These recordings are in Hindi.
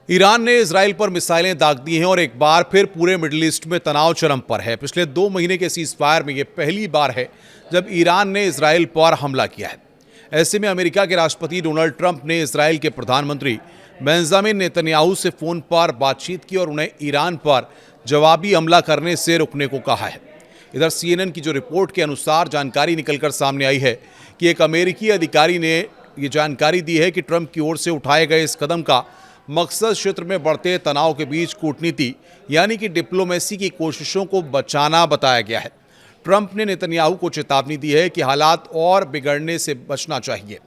ईरान ने इजराइल पर मिसाइलें दाग दी हैं और एक बार फिर पूरे मिडिल ईस्ट में तनाव चरम पर है। पिछले 2 महीने के सीज़फायर में यह पहली बार है जब ईरान ने इजराइल पर हमला किया है। ऐसे में अमेरिका के राष्ट्रपति डोनाल्ड ट्रंप ने इजराइल के प्रधानमंत्री बेंजामिन नेतन्याहू से फोन पर बातचीत की और उन्हें ईरान पर जवाबी हमला करने से रुकने को कहा है। इधर CNN की जो रिपोर्ट के अनुसार जानकारी निकलकर सामने आई है कि एक अमेरिकी अधिकारी ने ये जानकारी दी है कि ट्रंप की ओर से उठाए गए इस कदम का मकसद क्षेत्र में बढ़ते तनाव के बीच कूटनीति यानी कि डिप्लोमेसी की कोशिशों को बचाना बताया गया है। ट्रंप ने नेतन्याहू को चेतावनी दी है कि हालात और बिगड़ने से बचना चाहिए।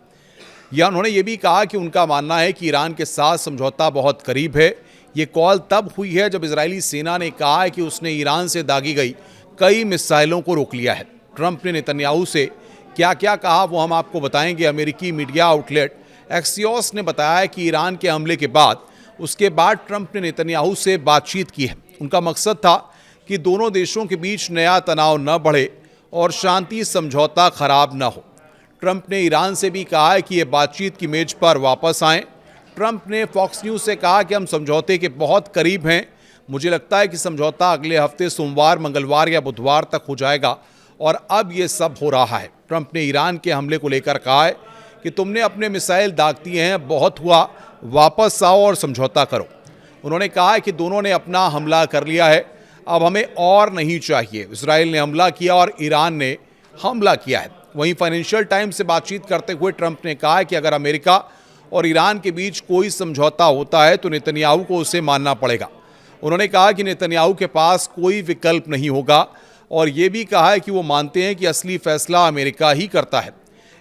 या उन्होंने ये भी कहा कि उनका मानना है कि ईरान के साथ समझौता बहुत करीब है। ये कॉल तब हुई है जब इजरायली सेना ने कहा है कि उसने ईरान से दागी गई कई मिसाइलों को रोक लिया है। ट्रंप ने नेतन्याहू से क्या क्या कहा वो हम आपको बताएंगे। अमेरिकी मीडिया आउटलेट एक्सियोस ने बताया कि ईरान के हमले के बाद उसके बाद ट्रंप ने नेतन्याहू से बातचीत की है। उनका मकसद था कि दोनों देशों के बीच नया तनाव न बढ़े और शांति समझौता खराब न हो। ट्रंप ने ईरान से भी कहा है कि ये बातचीत की मेज पर वापस आएं। ट्रंप ने फॉक्स न्यूज़ से कहा कि हम समझौते के बहुत करीब हैं। मुझे लगता है कि समझौता अगले हफ्ते सोमवार, मंगलवार या बुधवार तक हो जाएगा और अब ये सब हो रहा है। ट्रंप ने ईरान के हमले को लेकर कहा है कि तुमने अपने मिसाइल दाग दिए हैं, बहुत हुआ, वापस आओ और समझौता करो। उन्होंने कहा है कि दोनों ने अपना हमला कर लिया है, अब हमें और नहीं चाहिए। इजराइल ने हमला किया और ईरान ने हमला किया है। वहीं फाइनेंशियल टाइम्स से बातचीत करते हुए ट्रंप ने कहा है कि अगर अमेरिका और ईरान के बीच कोई समझौता होता है तो नेतन्याहू को उसे मानना पड़ेगा। उन्होंने कहा कि नेतन्याहू के पास कोई विकल्प नहीं होगा और ये भी कहा है कि वो मानते हैं कि असली फैसला अमेरिका ही करता है।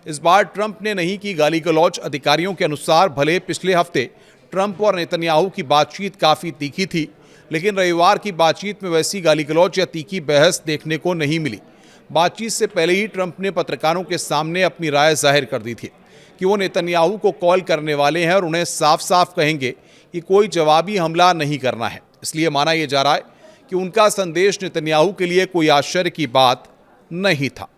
इस बार ट्रंप ने नहीं की गाली गलौज। अधिकारियों के अनुसार भले पिछले हफ्ते ट्रंप और नेतन्याहू की बातचीत काफ़ी तीखी थी, लेकिन रविवार की बातचीत में वैसी गाली गलौज या तीखी बहस देखने को नहीं मिली। बातचीत से पहले ही ट्रंप ने पत्रकारों के सामने अपनी राय जाहिर कर दी थी कि वो नेतन्याहू को कॉल करने वाले हैं और उन्हें साफ साफ कहेंगे कि कोई जवाबी हमला नहीं करना है। इसलिए माना यह जा रहा है कि उनका संदेश नेतन्याहू के लिए कोई आश्चर्य की बात नहीं था।